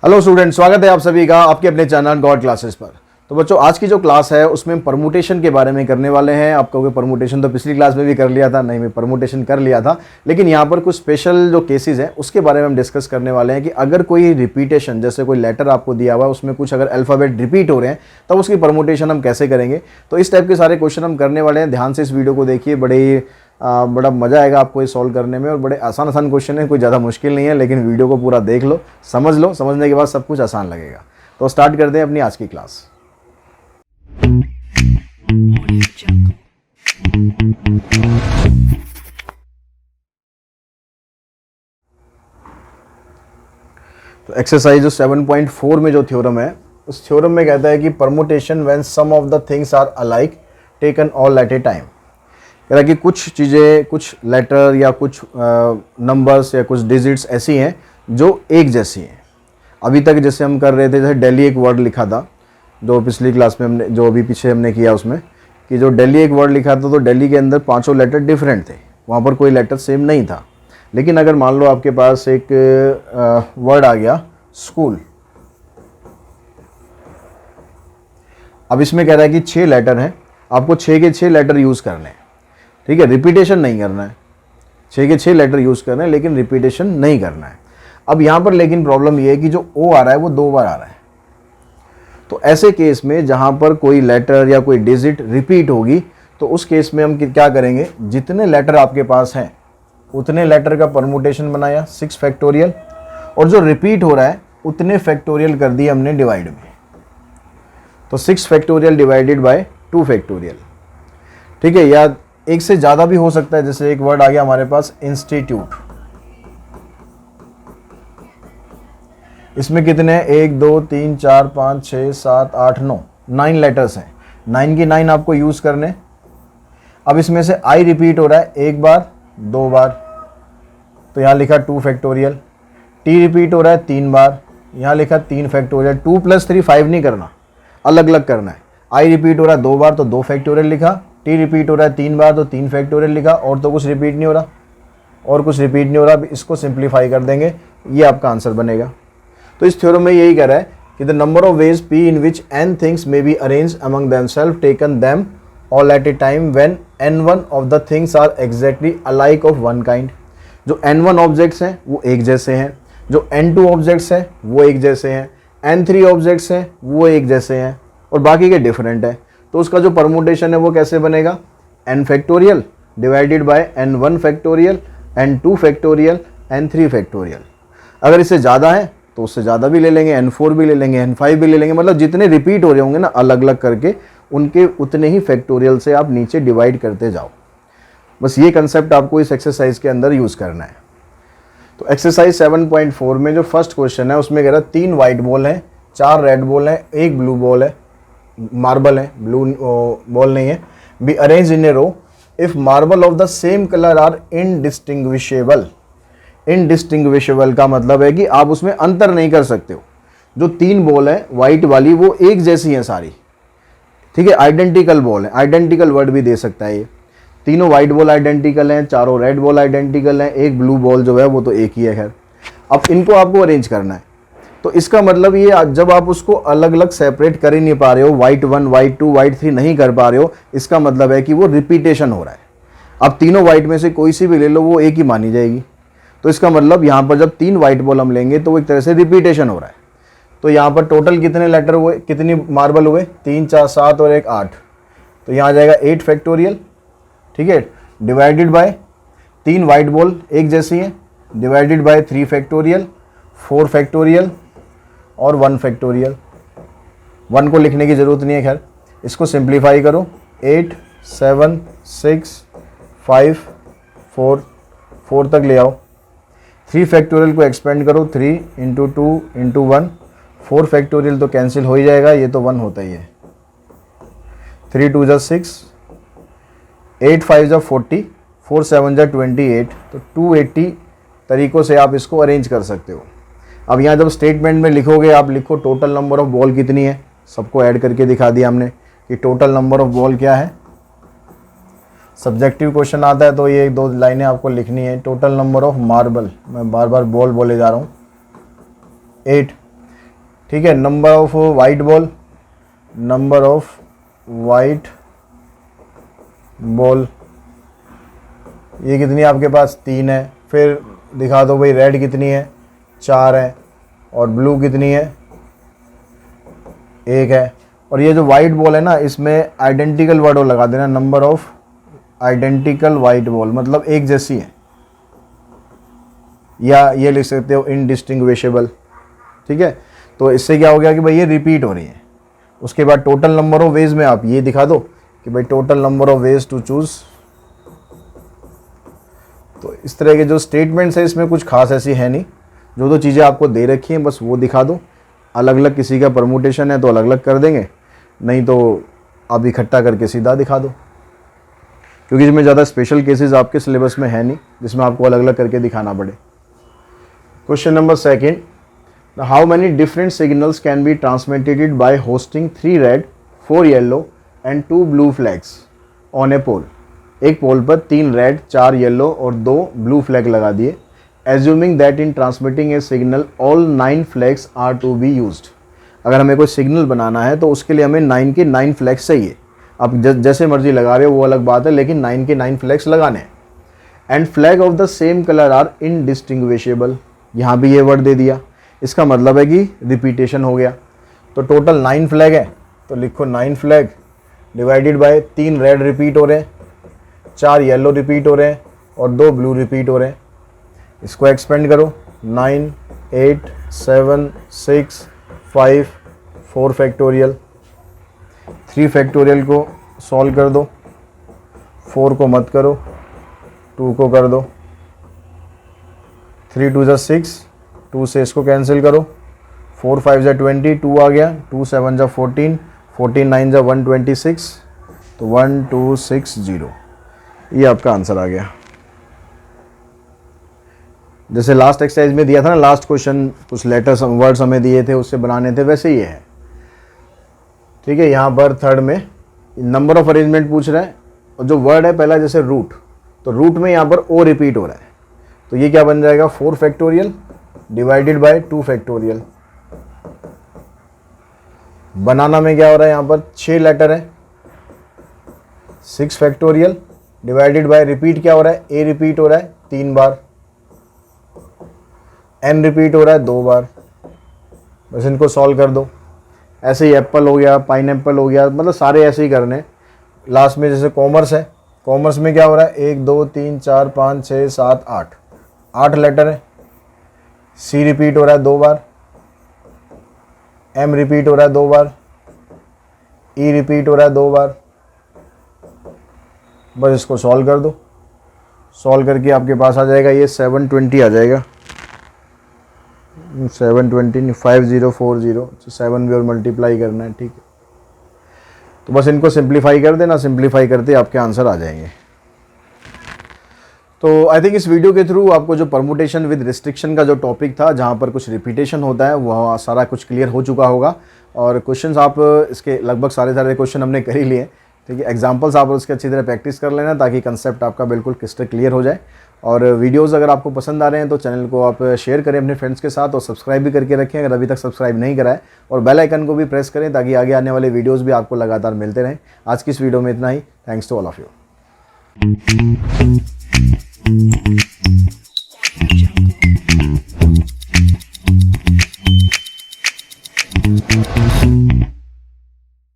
Hello student, स्वागत है आप सभी का आपके अपने चैनल गॉड क्लासेस पर। तो बच्चों, आज की जो क्लास है उसमें हम परमुटेशन के बारे में करने वाले हैं। आप कहोगे परमुटेशन तो पिछली क्लास में भी कर लिया था। नहीं, मैं परमुटेशन कर लिया था, लेकिन यहाँ पर कुछ स्पेशल जो केसेस हैं उसके बारे में हम डिस्कस करने वाले हैं कि अगर कोई रिपीटेशन, जैसे कोई लेटर आपको दिया हुआ है उसमें कुछ अगर अल्फ़ाबेट रिपीट हो रहे हैं तब उसकी परमुटेशन हम कैसे करेंगे। तो इस टाइप के सारे क्वेश्चन हम करने वाले हैं। ध्यान से इस वीडियो को देखिए, बड़ा मज़ा आएगा आपको ये सॉल्व करने में। और बड़े आसान आसान क्वेश्चन है, कोई ज़्यादा मुश्किल नहीं है, लेकिन वीडियो को पूरा देख लो, समझने के बाद सब कुछ आसान लगेगा। तो स्टार्ट करते हैं अपनी आज की क्लास। तो एक्सरसाइज जो 7.4 में जो थ्योरम है, उस थ्योरम में कहता है कि permutation when some of the things are alike taken all at a time. कह रहा है कि कुछ चीज़ें, कुछ लेटर या कुछ नंबर्स या कुछ डिजिट्स ऐसी हैं जो एक जैसी हैं। अभी तक जैसे हम कर रहे थे, जैसे दिल्ली एक वर्ड लिखा था, जो पिछली क्लास में हमने, जो अभी पीछे हमने किया उसमें, कि जो दिल्ली एक वर्ड लिखा था तो दिल्ली के अंदर पांचों लेटर डिफरेंट थे, वहाँ पर कोई लेटर सेम नहीं था। लेकिन अगर मान लो आपके पास एक वर्ड आ गया स्कूल, अब इसमें कह रहा है कि 6 लेटर हैं, आपको 6 के 6 लेटर यूज़ करने हैं। ठीक है, रिपीटेशन नहीं करना है। 6 के 6 लेटर यूज़ करना है, लेकिन रिपीटेशन नहीं करना है। अब यहाँ पर लेकिन प्रॉब्लम ये है कि जो ओ आ रहा है वो 2 बार आ रहा है। तो ऐसे केस में जहाँ पर कोई लेटर या कोई डिजिट रिपीट होगी, तो उस केस में हम क्या करेंगे, जितने लेटर आपके पास हैं उतने लेटर का परमुटेशन बनाया 6 फैक्टोरियल, और जो रिपीट हो रहा है उतने फैक्टोरियल कर दिए हमने डिवाइड में। तो 6 फैक्टोरियल डिवाइडेड बाय 2 फैक्टोरियल। ठीक है, या एक से ज़्यादा भी हो सकता है। जैसे एक वर्ड आ गया हमारे पास इंस्टीट्यूट, इसमें कितने हैं, 1 2 3 4 5 6 7 8 9 9 लेटर्स हैं। 9 की 9 आपको यूज़ करने। अब इसमें से आई रिपीट हो रहा है 1 बार 2 बार, तो यहाँ लिखा 2 फैक्टोरियल। टी रिपीट हो रहा है 3 बार, यहाँ लिखा 3 फैक्टोरियल। 2 + 3 5 नहीं करना, अलग अलग करना है। आई रिपीट हो रहा है 2 बार तो 2 फैक्टोरियल लिखा। टी रिपीट हो रहा है 3 बार तो 3 फैक्टोरियल लिखा। और तो कुछ रिपीट नहीं हो रहा, और कुछ रिपीट नहीं हो रहा। अब इसको सिंप्लीफाई कर देंगे, ये आपका आंसर बनेगा। तो इस थ्योरम में यही कह रहा है कि the number of ways P in which n things may be arrange among themselves taken them all at a time when n1 of the things are exactly alike of one kind. जो n1 objects हैं वो एक जैसे हैं, जो n2 objects हैं वो एक जैसे हैं, n3 ऑब्जेक्ट्स हैं वो एक जैसे हैं, और बाकी के डिफरेंट है। तो उसका जो परमुटेशन है वो कैसे बनेगा, n factorial divided by n1 factorial, n2 factorial, n3 factorial. अगर इससे ज़्यादा है तो उससे ज़्यादा भी ले लेंगे, n4 भी ले लेंगे, n5 भी ले लेंगे। मतलब जितने रिपीट हो रहे होंगे ना अलग अलग करके, उनके उतने ही फैक्टोरियल से आप नीचे डिवाइड करते जाओ। बस ये कंसेप्ट आपको इस एक्सरसाइज के अंदर यूज़ करना है। तो एक्सरसाइज 7.4 में जो फर्स्ट क्वेश्चन है उसमें कह रहा है 3 वाइट बॉल हैं, 4 रेड बॉल हैं, 1 ब्लू बॉल है, मार्बल है, ब्लू बॉल नहीं है। Be arrange in a row if marble of the same colour are indistinguishable. Indistinguishable का मतलब है कि आप उसमें अंतर नहीं कर सकते हो। जो 3 बॉल है वाइट वाली वो एक जैसी हैं सारी। ठीक है, आइडेंटिकल बॉल है, आइडेंटिकल वर्ड भी दे सकता है ये। तीनों वाइट बॉल आइडेंटिकल हैं, चारों रेड बॉल आइडेंटिकल हैं, एक ब्लू बॉल जो है वो तो एक ही है। खैर, अब इनको आपको अरेंज करना है। तो इसका मतलब ये, जब आप उसको अलग अलग सेपरेट कर ही नहीं पा रहे हो, वाइट 1 वाइट 2 वाइट 3 नहीं कर पा रहे हो, इसका मतलब है कि वो रिपीटेशन हो रहा है। अब तीनों वाइट में से कोई सी भी ले लो वो एक ही मानी जाएगी। तो इसका मतलब यहाँ पर जब 3 वाइट बॉल हम लेंगे तो वो एक तरह से रिपीटेशन हो रहा है। तो यहाँ पर टोटल कितने लेटर हुए, कितनी मार्बल हुए, 3 4 7 और 1 8। तो यहाँ आ जाएगा 8 फैक्टोरियल। ठीक है, डिवाइडेड बाय 3 वाइट बॉल एक जैसी हैं, डिवाइडेड बाय 3 फैक्टोरियल, 4 फैक्टोरियल और 1 फैक्टोरियल। 1 को लिखने की ज़रूरत नहीं है। खैर, इसको सिंप्लीफाई करो, 8 7 6 5 4 4 तक ले आओ। 3 फैक्टोरियल को एक्सपेंड करो, 3 × 2 × 1। 4 फैक्टोरियल तो कैंसिल हो ही जाएगा, ये तो 1 होता ही है। 3 2 = 6, 8 5 = 40, 4 7 = 28। तो 280 तरीक़ों से आप इसको अरेंज कर सकते हो। अब यहाँ जब स्टेटमेंट में लिखोगे, आप लिखो टोटल नंबर ऑफ बॉल कितनी है, सबको ऐड करके दिखा दिया हमने कि टोटल नंबर ऑफ बॉल क्या है। सब्जेक्टिव क्वेश्चन आता है तो ये 2 लाइनें आपको लिखनी है। टोटल नंबर ऑफ मार्बल, मैं बार बार बॉल बोले जा रहा हूँ, 8। ठीक है, number of white ball, number of white ball ये कितनी है आपके पास, 3 है। फिर दिखा दो भाई रेड कितनी है, 4 है, और ब्लू कितनी है, 1 है। और ये जो वाइट बॉल है ना, इसमें आइडेंटिकल वर्ड लगा देना, number of identical white ball, मतलब एक जैसी है, या ये लिख सकते हो इनडिस्टिंग्विशेबल। ठीक है, तो इससे क्या हो गया कि भाई ये रिपीट हो रही है। उसके बाद टोटल नंबर ऑफ वेज में आप ये दिखा दो कि भाई total number of ways to choose. तो इस तरह के जो स्टेटमेंट्स है इसमें कुछ खास ऐसी है नहीं, जो चीज़ें आपको दे रखी हैं बस वो दिखा दो। अलग अलग किसी का परमुटेशन है तो अलग अलग कर देंगे, नहीं तो आप इकट्ठा करके सीधा दिखा दो, क्योंकि इसमें ज़्यादा स्पेशल केसेस आपके सिलेबस में है नहीं जिसमें आपको अलग अलग करके दिखाना पड़े। Question number 2, how many different signals can be transmitted by hoisting 3 red 4 yellow and 2 blue flags on a pole. एक पोल पर 3 रेड 4 येलो और 2 ब्लू फ्लैग लगा दिए। Assuming that in transmitting a signal all 9 flags are to be used. अगर हमें कोई signal बनाना है तो उसके लिए हमें 9 के 9 फ्लैग्स चाहिए। आप जैसे मर्जी लगा रहे हो वो अलग बात है, लेकिन 9 के 9 फ्लैग्स लगाने हैं। And flag of the same colour are indistinguishable. यहाँ भी ये वर्ड दे दिया, इसका मतलब है कि रिपीटेशन हो गया। तो टोटल 9 फ्लैग है, तो लिखो 9 flag divided by 3 red repeat हो रहे हैं, 4 येलो रिपीट हो रहे हैं और 2 ब्लू रिपीट हो रहे हैं। इसको एक्सपेंड करो, 9 8 7 6 5 4 फैक्टोरियल, 3 फैक्टोरियल को सॉल्व कर दो, 4 को मत करो, 2 को कर दो, 3 2 6, 2 से इसको कैंसिल करो, 4 5 20, 2 आ गया, 2 7 14, 14 9 126, तो 1260 ये आपका आंसर आ गया। जैसे लास्ट एक्सरसाइज में दिया था ना, लास्ट क्वेश्चन कुछ लेटर्स वर्ड्स हमें दिए थे उससे बनाने थे, वैसे ही है। ठीक है, यहाँ पर थर्ड में नंबर ऑफ अरेंजमेंट पूछ रहा है, और जो वर्ड है पहला जैसे रूट, तो रूट में यहाँ पर ओ रिपीट हो रहा है, तो ये क्या बन जाएगा 4 फैक्टोरियल डिवाइडेड बाय 2 फैक्टोरियल। बनाना में क्या हो रहा है, यहाँ पर 6 लेटर है, 6 फैक्टोरियल डिवाइडेड बाय रिपीट क्या हो रहा है, ए रिपीट हो रहा है 3 बार, एन रिपीट हो रहा है 2 बार। बस इनको सॉल्व कर दो। ऐसे ही एप्पल हो गया, पाइनएप्पल हो गया, मतलब सारे ऐसे ही करने। लास्ट में जैसे कॉमर्स है, कॉमर्स में क्या हो रहा है 1 2 3 4 5 6 7 8, 8 लेटर है। सी रिपीट हो रहा है 2 बार, एम रिपीट हो रहा है 2 बार, ई रिपीट हो रहा है 2 बार। बस इसको सॉल्व कर दो, सॉल्व करके आपके पास आ जाएगा ये 720 आ जाएगा, 720 5040, 7 भी और मल्टीप्लाई करना है। ठीक है, तो बस इनको सिंप्लीफाई कर देना, सिंप्लीफाई करते आपके आंसर आ जाएंगे। तो आई थिंक इस वीडियो के थ्रू आपको जो परमुटेशन विद रिस्ट्रिक्शन का जो टॉपिक था, जहाँ पर कुछ रिपीटेशन होता है, वह सारा कुछ क्लियर हो चुका होगा। और क्वेश्चंस आप इसके लगभग सारे क्वेश्चन हमने कर ही लिए। ठीक है, एग्जांपल्स आप उसके अच्छी तरह प्रैक्टिस कर लेना, ताकि कंसेप्ट आपका बिल्कुल क्रिस्टल क्लियर हो जाए। और वीडियोस अगर आपको पसंद आ रहे हैं तो चैनल को आप शेयर करें अपने फ्रेंड्स के साथ, और सब्सक्राइब भी करके रखें अगर अभी तक सब्सक्राइब नहीं करा है, और बेल आइकन को भी प्रेस करें ताकि आगे आने वाले वीडियोस भी आपको लगातार मिलते रहें। आज की इस वीडियो में इतना ही। Thanks to all of you.